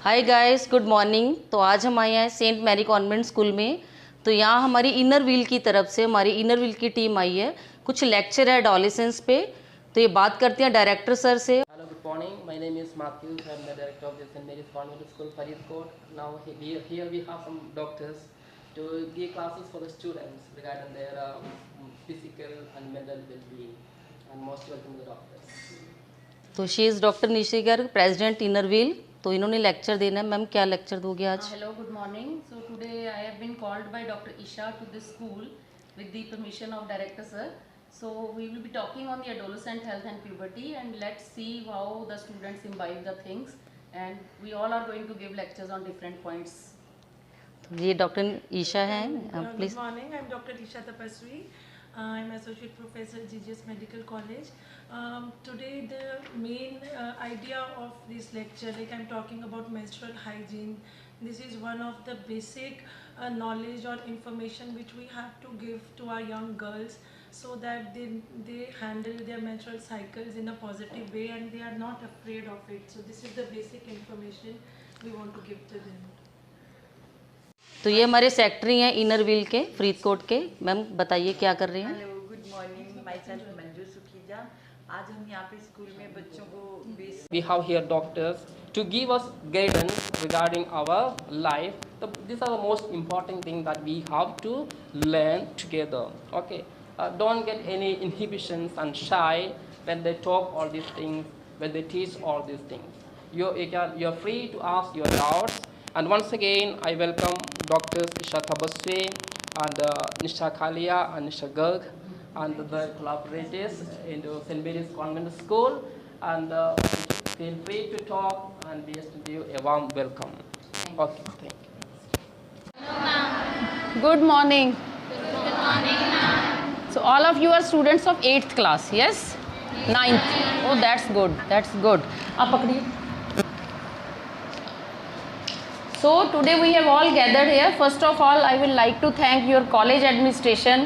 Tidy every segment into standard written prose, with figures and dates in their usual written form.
Hi guys, good morning. तो आज हम आए हैं सेंट मैरी कॉन्वेंट स्कूल में। तो यहाँ हमारी इनर व्हील की तरफ से हमारी इनर व्हील की टीम आई है। कुछ लेक्चर है एडोलेसेंस पे, तो ये बात करते हैं डायरेक्टर सर से। Hello, good morning. My name is Matthew. I'm the director of the St. Mary's Convent School, Faridkot. Now here we have some doctors to give classes for the students regarding their physical and mental well-being. And most welcome the doctors. तो she is doctor Nishi Garg, president inner wheel. तो इन्होंने lecture देना है। Ma'am क्या lecture दोगे आज? Hello, good morning. So today I have been called by Dr. Isha to this school with the permission of Director Sir. So we will be talking on the adolescent health and puberty, and let's see how the students imbibe the things. And we all are going to give lectures on different points. तो ये doctor Isha हैं, please. Good morning, I'm Dr. Isha Tapasri. I'm Associate Professor GGS Medical College. Today the main idea of this lecture, like I'm talking about menstrual hygiene. This is one of the basic knowledge or information which we have to give to our young girls so that they handle their menstrual cycles in a positive way and they are not afraid of it. So this is the basic information we want to give to them. तो ये हमारे secretary हैं inner wheel के, फरीदकोट के। Ma'am बताइए क्या कर रहे हैं? Hello, good morning. My self Manju Sukhija. आज हम यहाँ पे स्कूल में बच्चों को We have here doctors to give us guidance regarding our life. So these are the most important thing that we have to learn together. Okay, don't get any inhibitions and shy when they talk all these things, when they teach all these things. You're free to ask your doubts. And once again, I welcome Doctors Isha Tapasri and Nisha Khalia and Nisha Garg and the collaborators in the St. Mary's Convent School. And feel free to talk and we give you a warm welcome. Okay, thank you. Good morning. Good morning, ma'am. So all of you are students of 8th class, yes? 9th. Oh, that's good. That's good. आप पकड़िए. So today we have all gathered here. First of all, I will like to thank your college administration,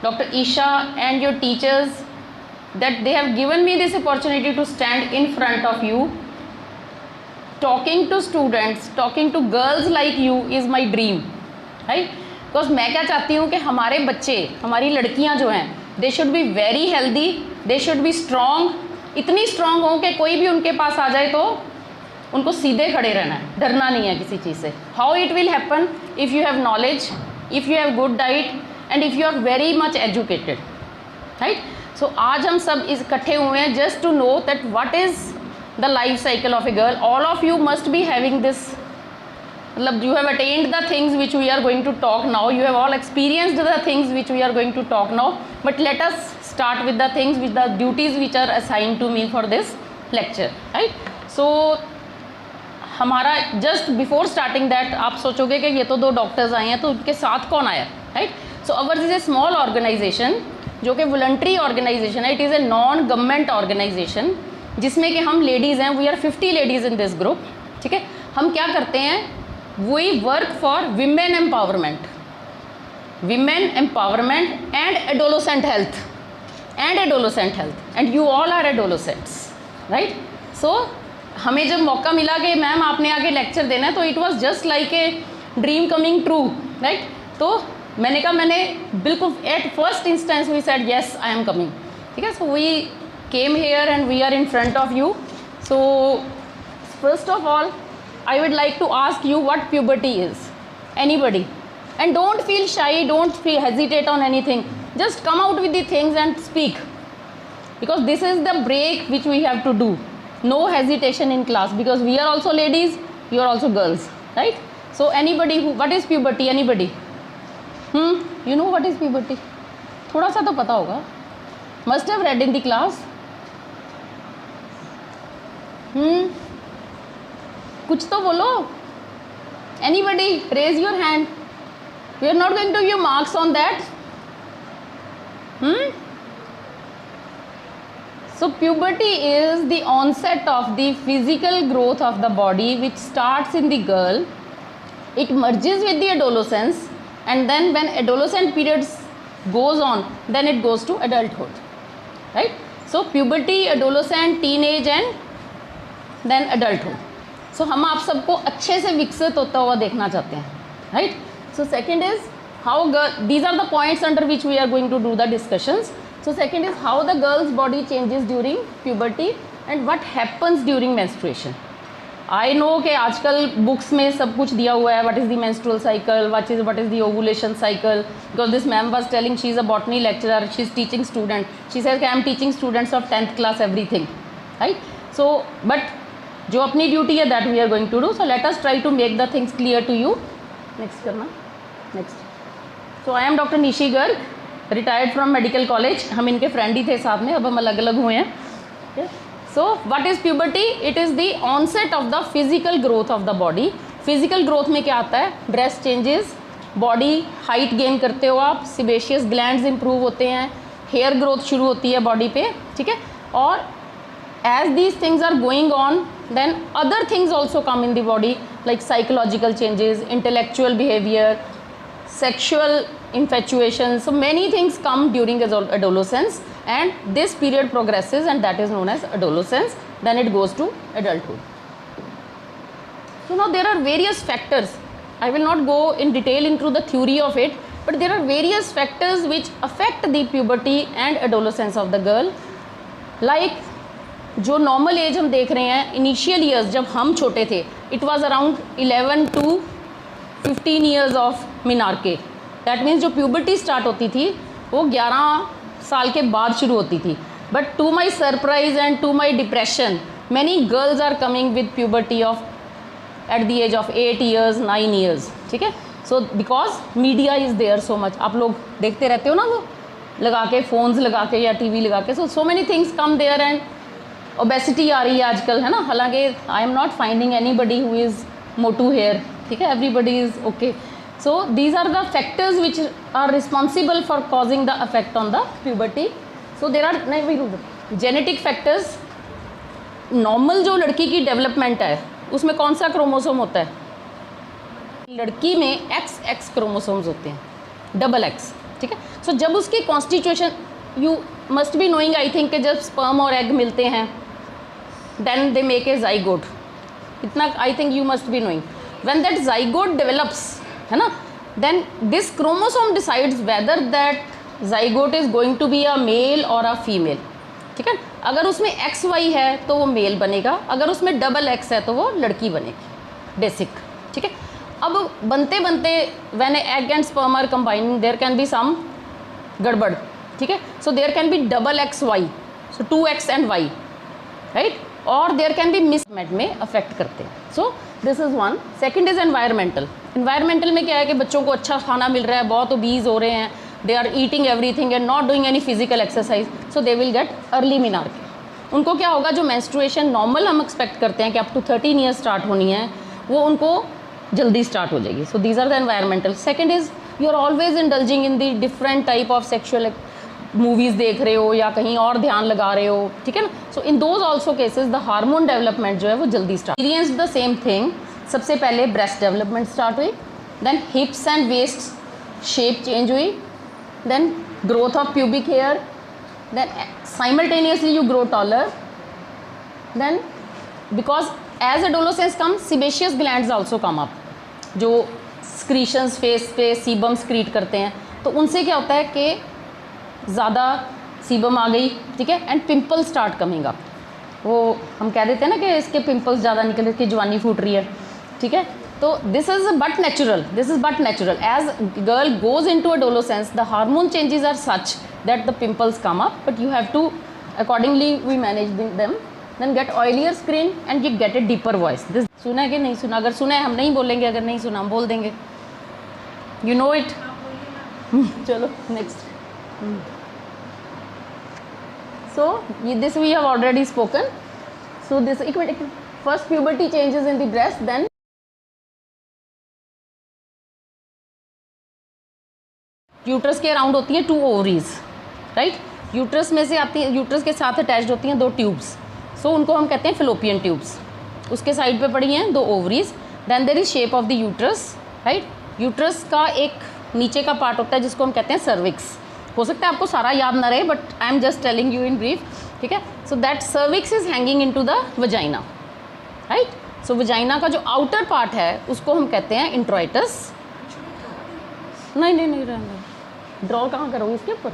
Dr. Isha and your teachers, that they have given me this opportunity to stand in front of you. Talking to students, talking to girls like you is my dream, right? Because मैं क्या चाहती हूँ कि हमारे बच्चे, हमारी लड़कियाँ जो हैं, they should be very healthy, they should be strong, इतनी strong हों कि कोई भी उनके पास आ जाए तो उनको सीधे खड़े रहना है, डरना नहीं है किसी चीज़ से। How it will happen if you have knowledge, if you have good diet and if you are very much educated, right? So आज हम सब इकट्ठे हुए हैं just to know that what is the life cycle of a girl. All of you must be having this, मतलब you have attend the things which we are going to talk now, you have all experienced the things which we are going to talk now, but let us start with the things with the duties which are assigned to me for this lecture, right? So हमारा just before starting that आप सोचोगे कि ये तो 2 doctors आए हैं, तो उनके साथ कौन आया, right? So ours is a small organization जो कि वॉलंटरी ऑर्गेनाइजेशन है। It is a non government organization जिसमें कि हम लेडीज़ हैं, we are 50 ladies in this group, ठीक है? हम क्या करते हैं, we work for women empowerment and adolescent health and you all are adolescents, right? So हमें जब मौका मिला कि मैम आपने आगे लेक्चर देना है, तो it was just like a dream coming true, right? तो मैंने कहा, मैंने बिल्कुल at first instance we said yes I am coming, ठीक है? So we came here and we are in front of you. So first of all I would like to ask you what puberty is. Anybody? And don't feel shy, don't hesitate on anything. Just come out with the things and speak. Because this is the break which we have to do. No hesitation in class because we are also ladies, you are also girls, right? So anybody who, what is puberty? Anybody? You know what is puberty? थोड़ा सा तो पता होगा. Must have read in the class. कुछ तो बोलो. Anybody? Raise your hand. We are not going to give marks on that. So puberty is the onset of the physical growth of the body which starts in the girl. It merges with the adolescence, and then when adolescent periods goes on, then it goes to adulthood, right? So puberty, adolescent, teenage, and then adulthood. सो हम आप सबको अच्छे से विकसित होता हुआ देखना चाहते हैं, right. So second is how these are the points under which we are going to do the discussions. So second is how the girls body changes during puberty and what happens during menstruation. I know कि आजकल books में सब कुछ दिया हुआ है, what is the menstrual cycle, what is the ovulation cycle, because this ma'am was telling she is a botany lecturer, she is teaching student, she says I am teaching students of 10th class everything, right. So but जो अपनी duty है that we are going to do. So let us try to make the things clear to you. Next करना, next. So I am doctor Nishi Garg, retired from medical college. हम इनके friend ही थे साथ में, अब हम अलग अलग हुए हैं. So what is puberty? It is the onset of the physical growth of the body. Physical growth में क्या आता है? Breast changes, body height gain करते हो आप, sebaceous glands improve होते हैं, hair growth शुरू होती है body पे, ठीक है. और as these things are going on, then other things also come in the body like psychological changes, intellectual behavior, sexual infatuation. So many things come during adolescence, and this period progresses, and that is known as adolescence. Then it goes to adulthood. So now there are various factors. I will not go in detail into the theory of it, but there are various factors which affect the puberty and adolescence of the girl. Like जो normal as हम देख रहे हैं, initial years जब हम छोटे थे, it was around 11 to 15 years of menarche. That means जो प्यूबर्टी स्टार्ट होती थी वो 11 साल के बाद शुरू होती थी. But to my surprise and to my depression, many girls are coming with puberty of at the age of 8 years 9 years, ठीक है. So because media is there so much. आप लोग देखते रहते हो ना, वो लगा के फ़ोन्स लगा के या टीवी लगा के. So many things come there and obesity आ रही है आजकल, है ना. हालांकि I am not finding anybody who is मोटू हेयर, ठीक है. Everybody is okay. So these are the factors which are responsible for causing the effect on the puberty. So there are genetic factors. Normal जो लड़की की development है उसमें कौन सा क्रोमोसोम होता है? लड़की में XX क्रोमोसोम्स होते हैं, डबल X, ठीक है. सो जब उसकी constitution, you must be knowing I think कि जब स्पर्म और एग मिलते हैं then they make a zygote. इतना I think you must be knowing. When that zygote develops, है ना, then this chromosome decides whether that zygote is going to be a male or a female, ठीक है. अगर उसमें XY है तो वो मेल बनेगा, अगर उसमें डबल X है तो वो लड़की बनेगी, बेसिक, ठीक है. अब बनते बनते when egg and sperm are combining there can be some गड़बड़, ठीक है. So there can be double XY, so 2X and Y, right. और देयर कैन बी मिसमैच में अफेक्ट करते हैं. So this is one. Second is environmental. Environmental में क्या है कि बच्चों को अच्छा खाना मिल रहा है, बहुत ओबीज हो रहे हैं, they are eating everything and not doing any physical exercise, so they will get early menarche. उनको क्या होगा, जो मेंस्ट्रुएशन नॉर्मल हम एक्सपेक्ट करते हैं कि अप टू 13 ईयर्स स्टार्ट होनी है, वो उनको जल्दी स्टार्ट हो जाएगी. So these are the environmental. Second is you are always indulging in the different type of sexual movies देख रहे हो या कहीं और ध्यान लगा रहे हो, ठीक है ना. So in those also cases the hormone development जो है वो जल्दी start. Experience the same thing. सबसे पहले ब्रेस्ट डेवलपमेंट स्टार्ट हुई, then hips and waist shape change हुई, then growth of pubic hair, then simultaneously you grow taller. Then because as adolescence come, sebaceous glands also come up, जो secretions face पे sebum स्क्रीट करते हैं, तो उनसे क्या होता है कि ज़्यादा सीबम आ गई, ठीक है. And pimple start coming up. वो हम कह देते हैं ना कि इसके पिंपल्स ज़्यादा निकल, इसकी जवानी फूट रही है, ठीक है. तो this is but natural, this is but natural. As girl goes into adolescence the hormone changes are such that the pimples come up, but you have to accordingly we manage them. Then get oilier skin and you get a deeper voice. This सुना है कि नहीं सुना? अगर सुना है हम नहीं बोलेंगे, अगर नहीं सुना हम बोल देंगे. You know it. चलो next. So this we have already spoken. So this first puberty changes in the breast, then uterus के अराउंड होती हैं 2 ओवरीज, राइट. यूट्रस में से आती है, यूट्रस के साथ अटैच्ड होती हैं 2 ट्यूब्स. सो उनको हम कहते हैं फिलोपियन ट्यूब्स. उसके साइड पे पड़ी हैं 2 ovaries. Then there is shape of the uterus, right. Uterus का एक नीचे का पार्ट होता है जिसको हम कहते हैं सर्विक्स. हो सकता है आपको सारा याद ना रहे, but I am just telling you in brief, ठीक है. So that cervix is hanging into the vagina, right. So vagina का जो आउटर पार्ट है उसको हम कहते हैं इंट्रोइटस। नहीं नहीं नहीं रहने, ड्रॉ कहाँ करोगे इसके ऊपर,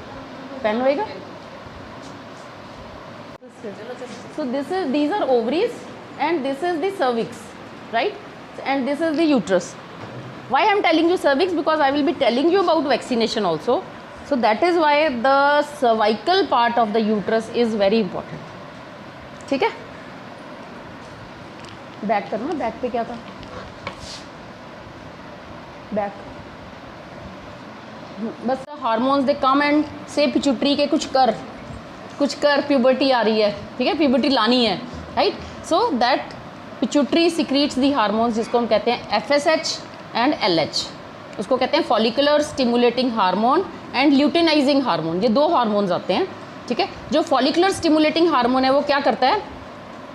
पेन होएगा। So these are ovaries and this is the cervix, right? And this is the uterus. Why I am telling you cervix? Because I will be telling you about vaccination also. So that is why the cervical part of the uterus is very important. ठीक है, back करना, back पे क्या था, back बस hormones they come and से pituitary के कुछ कर प्यूबर्टी आ रही है, ठीक है, प्यूबर्टी लानी है, right. So that pituitary secretes the hormones जिसको हम कहते हैं FSH एंड LH, उसको कहते हैं follicular stimulating hormone and luteinizing hormone. ये 2 हार्मोन्स आते हैं, ठीक है। जो फॉलिकुलर स्टिमुलेटिंग हार्मोन है वो क्या करता है,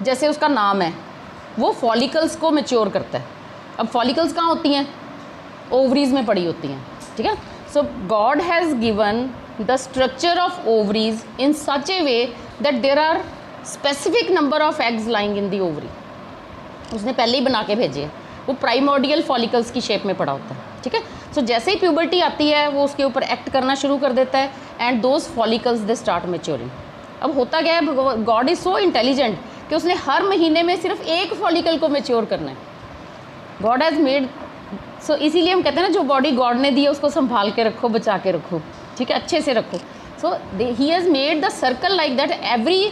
जैसे उसका नाम है, वो फॉलिकल्स को मैच्योर करता है। अब फॉलिकल्स कहाँ होती हैं, ओवरीज में पड़ी होती हैं, ठीक है। So God has given the structure of ovaries in such a way that there are specific number of eggs lying in the ovary. उसने पहले ही बना के भेजे हैं, वो प्राइमोर्डियल फॉलिकल्स की शेप में पड़ा होता है, ठीक है। सो जैसे ही प्यूबर्टी आती है वो उसके ऊपर एक्ट करना शुरू कर देता है and those follicles they start maturing. अब होता क्या है, गॉड इज़ सो इंटेलिजेंट कि उसने हर महीने में सिर्फ एक फॉलिकल को मैच्योर करना है। गॉड हैज़ मेड, सो इसीलिए हम कहते हैं ना, जो बॉडी गॉड ने दी है उसको संभाल के रखो, बचा के रखो, ठीक है, अच्छे से रखो। So he has made the circle like that every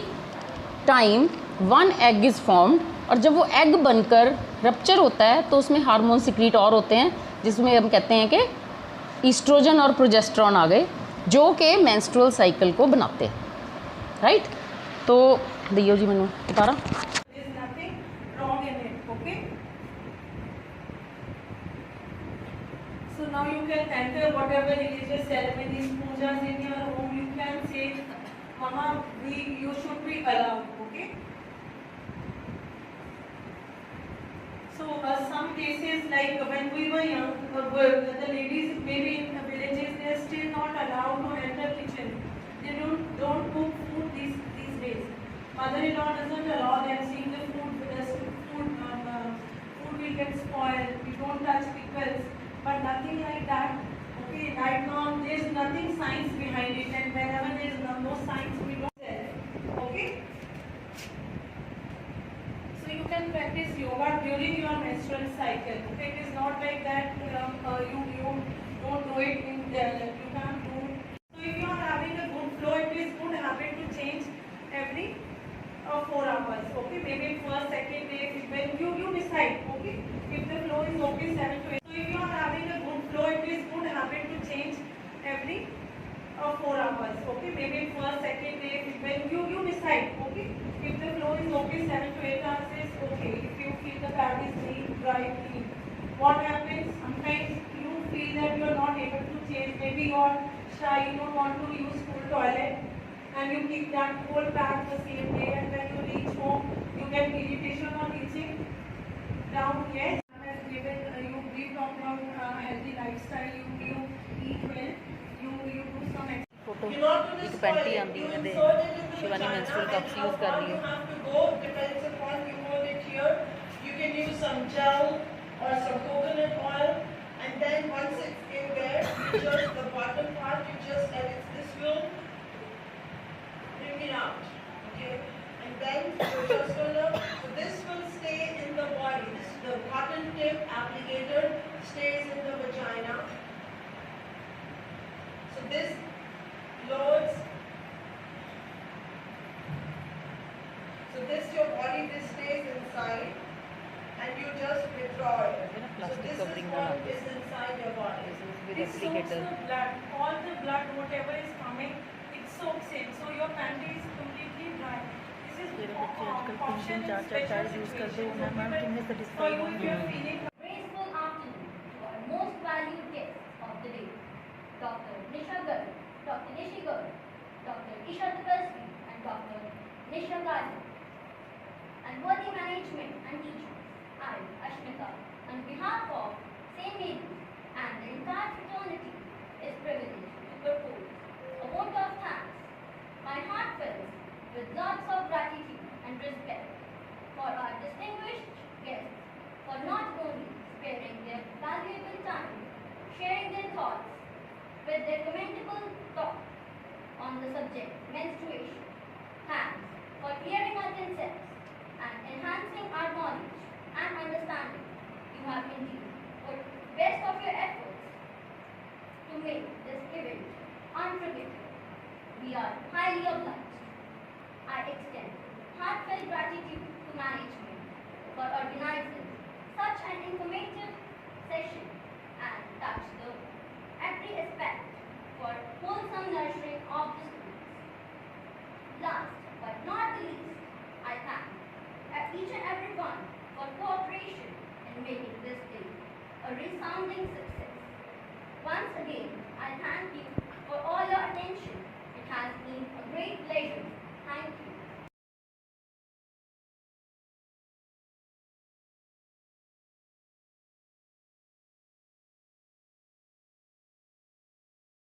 time 1 egg is formed, और जब वो एग बनकर रप्चर होता है तो उसमें हार्मोन सिक्रीट और होते हैं, जिसमें हम कहते हैं कि ईस्ट्रोजन और प्रोजेस्टेरॉन आ गए, जो कि मेंस्ट्रुअल साइकिल को बनाते हैं, राइट। तो दियो जी मैंने उतारा। So now you can enter whatever religious ceremonies, pujas in your home. You can say, "Mama, you should be allowed." Okay. So some cases like when we were young, the ladies maybe in the villages they are still not allowed to enter kitchen. They don't cook food these days. Mother-in-law doesn't allow them. Seeing the food will get spoiled. We don't touch pickles. But nothing like that. Okay, right now there's nothing science behind it, and whenever there's no science, we don't tell. Okay. So you can practice yoga during your menstrual cycle. Okay, it is not like that. You don't do it in you can't do it. So if you are having a good flow, it is good habit to change every 4 hours. Okay, maybe first, second day when you decide. Okay, if the flow is okay, 7 to 8. So if you are having a good flow, it is good habit to change every 4 hours. Okay, maybe first, second day when you decide. Okay, if the flow is okay, 7 to 8 hours is okay. If you feel the pad is clean, dry, clean. What happens? Sometimes you feel that you are not able to change. Maybe you are shy, you don't want to use full toilet, and you keep that whole pad the same day, and when you reach home, you get irritation or itching down. Yes. You briefed about healthy lifestyle. You eat well. You do some exercise. Photo एक panty आंदी है दे Shivani menstrual cups use कर रही है। Depends upon you hold it here. You can use some gel or some coconut oil, and then once it's in there, you just the bottom part, this will bring it out. Okay, and then you're just gonna. So this will stay in the body. The cotton tip applicator stays in the vagina. So this loads. So this your body, this stays inside, and you just withdraw it. So this is what is inside your body. It soaks the blood. All the blood, whatever is coming, it soaks in. So your panty is completely dry. मेरे बच्चे आजकल 3-3, 4-4 pad use करते हैं, ma'am कितने satisfy होंगे। Graceful afternoon to our most valued guests of the day, Dr. Nisha Garg, Dr. Nishi Garg, Dr. Isha Tapasri, and Dr. Nisha Garg, and worthy management and teachers. I, Ashmita, on behalf of St. Mary's and the entire fraternity, is privileged to propose a vote of thanks. My heart fills with lots of gratitude and respect for our distinguished guests for not only sparing their valuable time, sharing their thoughts with their commendable talk on the subject menstruation. Thanks for clearing our concepts and enhancing our knowledge and understanding. You have indeed put best of your efforts to make this event unforgettable. We are highly obliged.